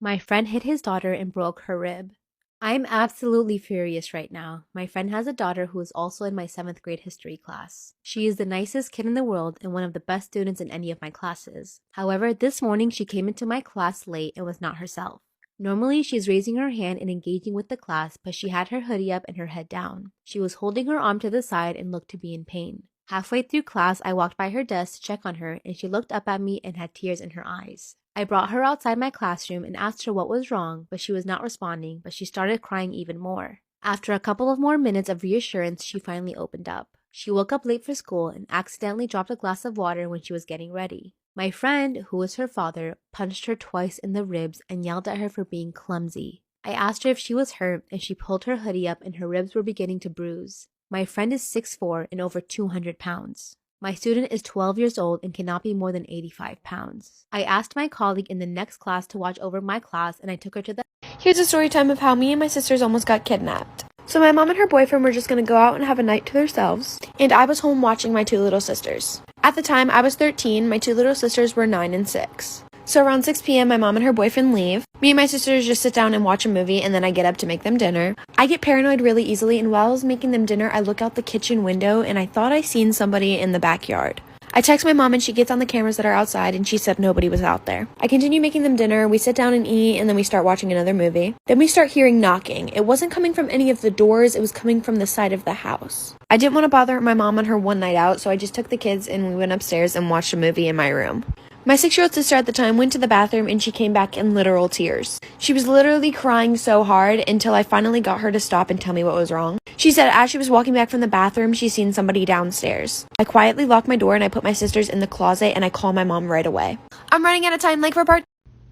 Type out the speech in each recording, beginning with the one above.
My friend hit his daughter and broke her rib. I'm absolutely furious right now. My friend has a daughter who is also in my 7th grade history class. She is the nicest kid in the world and one of the best students in any of my classes. However, this morning she came into my class late and was not herself. Normally, she's raising her hand and engaging with the class, but she had her hoodie up and her head down. She was holding her arm to the side and looked to be in pain. Halfway through class, I walked by her desk to check on her, and she looked up at me and had tears in her eyes. I brought her outside my classroom and asked her what was wrong, but she was not responding, but she started crying even more. After a couple of more minutes of reassurance, she finally opened up. She woke up late for school and accidentally dropped a glass of water when she was getting ready. My friend, who was her father, punched her twice in the ribs and yelled at her for being clumsy. I asked her if she was hurt, and she pulled her hoodie up and her ribs were beginning to bruise. My friend is 6'4" and over 200 pounds. My student is 12 years old and cannot be more than 85 pounds. I asked my colleague in the next class to watch over my class, and I took her to the... Here's a story time of how me and my sisters almost got kidnapped. So my mom and her boyfriend were just going to go out and have a night to themselves, and I was home watching my two little sisters. At the time, I was 13, my two little sisters were 9 and 6. So around 6 p.m., my mom and her boyfriend leave. Me and my sisters just sit down and watch a movie, and then I get up to make them dinner. I get paranoid really easily, and while I was making them dinner, I look out the kitchen window, and I thought I seen somebody in the backyard. I text my mom, and she gets on the cameras that are outside, and she said nobody was out there. I continue making them dinner, we sit down and eat, and then we start watching another movie. Then we start hearing knocking. It wasn't coming from any of the doors, it was coming from the side of the house. I didn't want to bother my mom on her one night out, so I just took the kids and we went upstairs and watched a movie in my room. My 6-year-old sister at the time went to the bathroom and she came back in literal tears. She was literally crying so hard until I finally got her to stop and tell me what was wrong. She said as she was walking back from the bathroom, she seen somebody downstairs. I quietly locked my door and I put my sisters in the closet and I called my mom right away. I'm running out of time, like for part...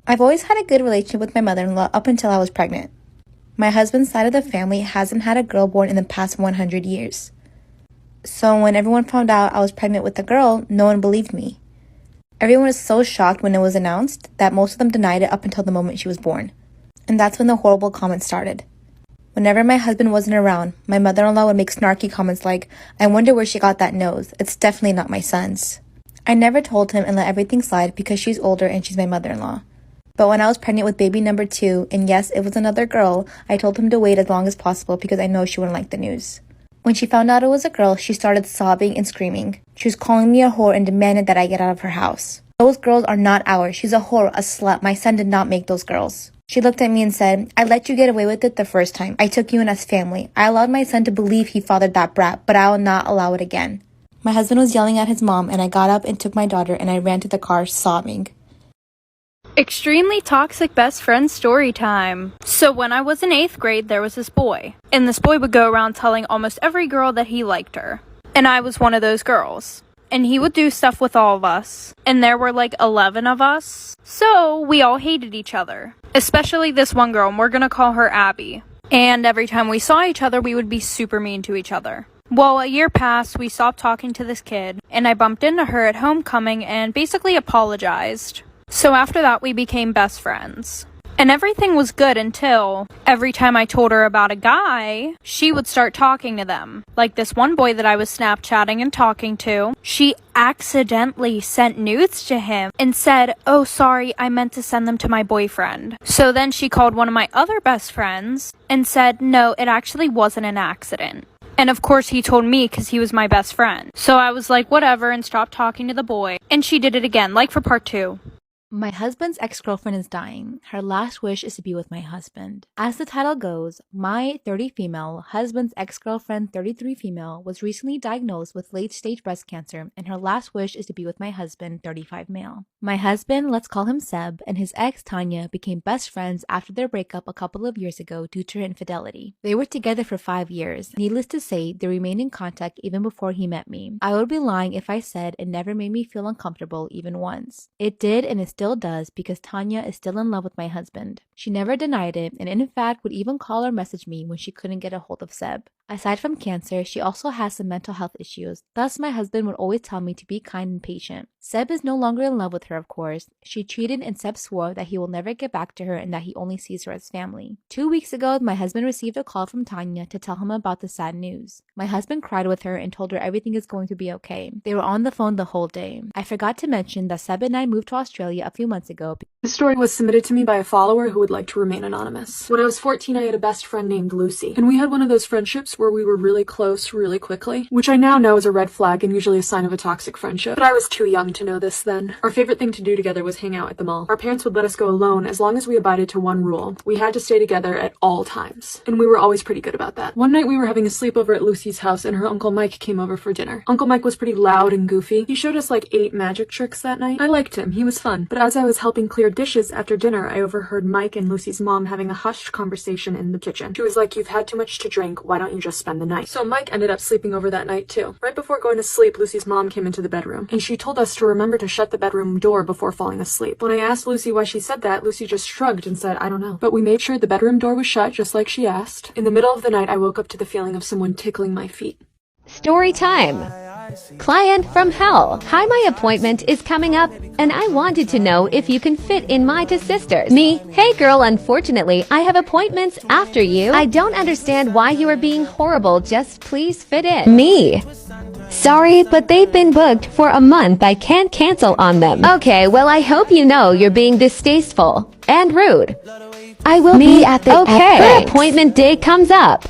I've always had a good relationship with my mother-in-law up until I was pregnant. My husband's side of the family hasn't had a girl born in the past 100 years. So when everyone found out I was pregnant with a girl, no one believed me. Everyone was so shocked when it was announced that most of them denied it up until the moment she was born. And that's when the horrible comments started. Whenever my husband wasn't around, my mother-in-law would make snarky comments like, "I wonder where she got that nose. It's definitely not my son's." I never told him and let everything slide because she's older and she's my mother-in-law. But when I was pregnant with baby number 2, and yes, it was another girl, I told him to wait as long as possible because I know she wouldn't like the news. When she found out it was a girl, she started sobbing and screaming. She was calling me a whore and demanded that I get out of her house. "Those girls are not ours. She's a whore, a slut. My son did not make those girls." She looked at me and said, "I let you get away with it the first time. I took you in as family. I allowed my son to believe he fathered that brat, but I will not allow it again." My husband was yelling at his mom, and I got up and took my daughter and I ran to the car sobbing. Extremely toxic best friend story time. So when I was in 8th grade, there was this boy. And this boy would go around telling almost every girl that he liked her. And I was one of those girls. And he would do stuff with all of us. And there were like 11 of us. So we all hated each other. Especially this one girl, and we're gonna call her Abby. And every time we saw each other, we would be super mean to each other. Well, a year passed, we stopped talking to this kid. And I bumped into her at homecoming and basically apologized. So after that, we became best friends. And everything was good until every time I told her about a guy, she would start talking to them. Like this one boy that I was Snapchatting and talking to, she accidentally sent nudes to him and said, "Oh, sorry, I meant to send them to my boyfriend." So then she called one of my other best friends and said, "No, it actually wasn't an accident." And of course he told me because he was my best friend. So I was like, whatever, and stopped talking to the boy. And she did it again, like for part 2. My husband's ex-girlfriend is dying. Her last wish is to be with my husband. As the title goes, my 30 female husband's ex-girlfriend 33 female was recently diagnosed with late-stage breast cancer, and her last wish is to be with my husband 35 male. My husband, let's call him Seb, and his ex Tanya became best friends after their breakup a couple of years ago due to her infidelity. They were together for 5 years. Needless to say, they remained in contact even before he met me. I would be lying if I said it never made me feel uncomfortable even once. It did, and it still does, because Tanya is still in love with my husband. She never denied it, and in fact would even call or message me when she couldn't get a hold of Seb. Aside from cancer, she also has some mental health issues. Thus, my husband would always tell me to be kind and patient. Seb is no longer in love with her, of course. She cheated and Seb swore that he will never get back to her and that he only sees her as family. 2 weeks ago, my husband received a call from Tanya to tell him about the sad news. My husband cried with her and told her everything is going to be okay. They were on the phone the whole day. I forgot to mention that Seb and I moved to Australia a few months ago. This story was submitted to me by a follower who would like to remain anonymous. When I was 14, I had a best friend named Lucy, and we had one of those friendships where we were really close really quickly, which I now know is a red flag and usually a sign of a toxic friendship, but I was too young to know this then. Our favorite thing to do together was hang out at the mall. Our parents would let us go alone as long as we abided to one rule. We had to stay together at all times, and we were always pretty good about that. One night we were having a sleepover at Lucy's house and her Uncle Mike came over for dinner. Uncle Mike was pretty loud and goofy. He showed us like 8 magic tricks that night. I liked him, he was fun, but as I was helping clear dishes after dinner, I overheard Mike and Lucy's mom having a hushed conversation in the kitchen. She was like, "You've had too much to drink, why don't you just spend the night?" So Mike ended up sleeping over that night too. Right before going to sleep, Lucy's mom came into the bedroom, and she told us to remember to shut the bedroom door before falling asleep. When I asked Lucy why she said that, Lucy just shrugged and said, "I don't know." But we made sure the bedroom door was shut just like she asked. In the middle of the night, I woke up to the feeling of someone tickling my feet. Story time. Client from hell. Hi, my appointment is coming up, and I wanted to know if you can fit in my two sisters. Me, hey girl, unfortunately, I have appointments after you. I don't understand why you are being horrible, just please fit in. Me. Sorry, but they've been booked for a month. I can't cancel on them. Okay, well, I hope you know you're being distasteful and rude. I will be at the her appointment day comes up.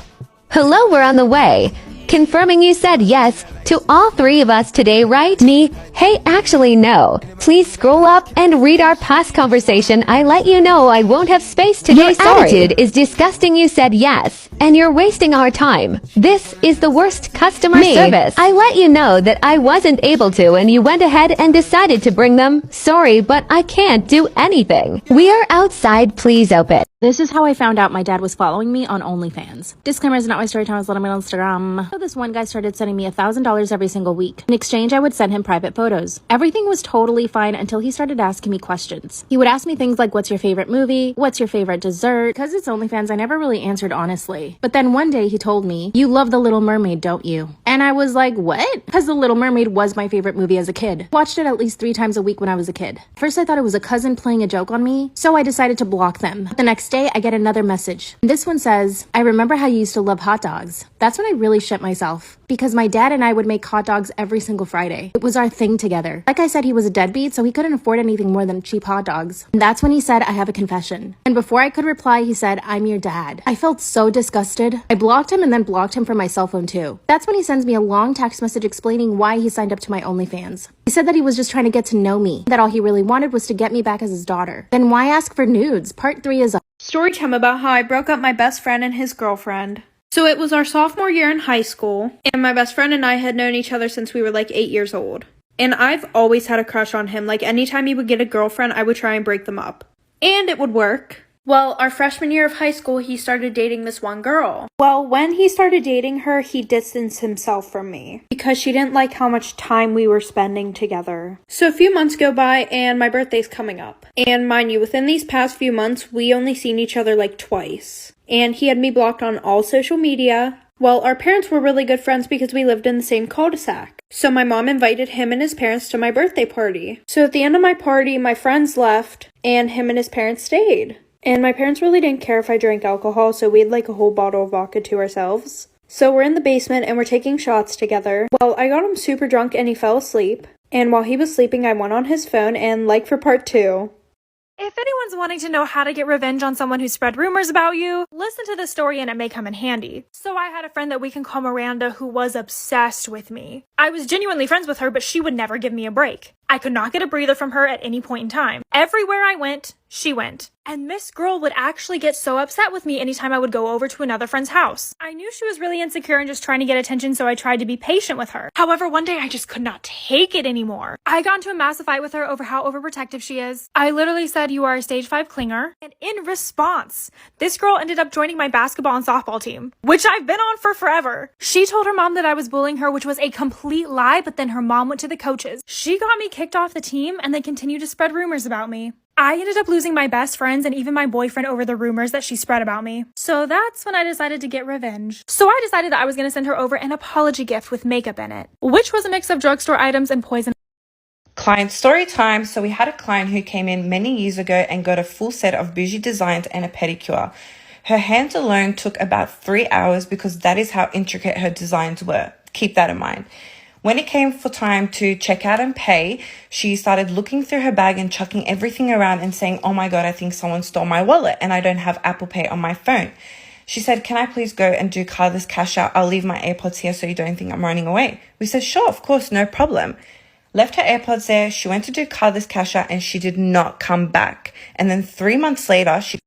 Hello, we're on the way. Confirming you said yes to all 3 of us today, right? Me, hey, actually no. Please scroll up and read our past conversation. I let you know I won't have space today. Your attitude is disgusting. You said yes, and you're wasting our time. This is the worst customer service. I let you know that I wasn't able to, and you went ahead and decided to bring them. Sorry, but I can't do anything. We are outside. Please open. This is how I found out my dad was following me on OnlyFans. Disclaimer is not my story time, is letting me on Instagram. So this one guy started sending me $1,000 every single week. In exchange, I would send him private photos. Everything was totally fine until he started asking me questions. He would ask me things like, what's your favorite movie? What's your favorite dessert? Because it's OnlyFans, I never really answered honestly. But then one day he told me, you love The Little Mermaid, don't you? And I was like, what? Because The Little Mermaid was my favorite movie as a kid. Watched it at least 3 times a week when I was a kid. First I thought it was a cousin playing a joke on me, so I decided to block them. The next day, I get another message. This one says, I remember how you used to love hot dogs. That's when I really shit myself. Because my dad and I would make hot dogs every single Friday. It was our thing together. Like I said, he was a deadbeat, so he couldn't afford anything more than cheap hot dogs. And that's when he said, I have a confession. And before I could reply, he said, I'm your dad. I felt so disgusted. I blocked him and then blocked him from my cell phone too. That's when he sends me a long text message explaining why he signed up to my OnlyFans. He said that he was just trying to get to know me, that all he really wanted was to get me back as his daughter. Then why ask for nudes? Part 3 is up. Story time about how I broke up my best friend and his girlfriend. So it was our sophomore year in high school, and my best friend and I had known each other since we were like 8 years old. And I've always had a crush on him. Like anytime he would get a girlfriend, I would try and break them up. And it would work. Well, our freshman year of high school, he started dating this one girl. Well, when he started dating her, he distanced himself from me because she didn't like how much time we were spending together. So a few months go by and my birthday's coming up. And mind you, within these past few months, we only seen each other like twice. And he had me blocked on all social media. Well, our parents were really good friends because we lived in the same cul-de-sac. So my mom invited him and his parents to my birthday party. So at the end of my party, my friends left and him and his parents stayed. And my parents really didn't care if I drank alcohol, so we had like a whole bottle of vodka to ourselves. So we're in the basement and we're taking shots together. Well, I got him super drunk and he fell asleep. And while he was sleeping, I went on his phone and like for part 2. If anyone's wanting to know how to get revenge on someone who spread rumors about you, listen to this story and it may come in handy. So I had a friend that we can call Miranda who was obsessed with me. I was genuinely friends with her, but she would never give me a break. I could not get a breather from her at any point in time. Everywhere I went, she went. And this girl would actually get so upset with me anytime I would go over to another friend's house. I knew she was really insecure and just trying to get attention, so I tried to be patient with her. However, one day I just could not take it anymore. I got into a massive fight with her over how overprotective she is. I literally said, you are a stage 5 clinger. And in response, this girl ended up joining my basketball and softball team, which I've been on for forever. She told her mom that I was bullying her, which was a complete lie, but then her mom went to the coaches. She got me kicked off the team and they continued to spread rumors about me. I ended up losing my best friends and even my boyfriend over the rumors that she spread about me. So that's when I decided to get revenge. So I decided that I was going to send her over an apology gift with makeup in it, which was a mix of drugstore items and poison. Client story time. So we had a client who came in many years ago and got a full set of bougie designs and a pedicure. Her hands alone took about 3 hours because that is how intricate her designs were. Keep that in mind. When it came for time to check out and pay, she started looking through her bag and chucking everything around and saying, "Oh my God, I think someone stole my wallet and I don't have Apple Pay on my phone." She said, "Can I please go and do cardless cash out? I'll leave my AirPods here so you don't think I'm running away." We said, "Sure, of course, no problem." Left her AirPods there. She went to do cardless cash out and she did not come back. And then 3 months later, she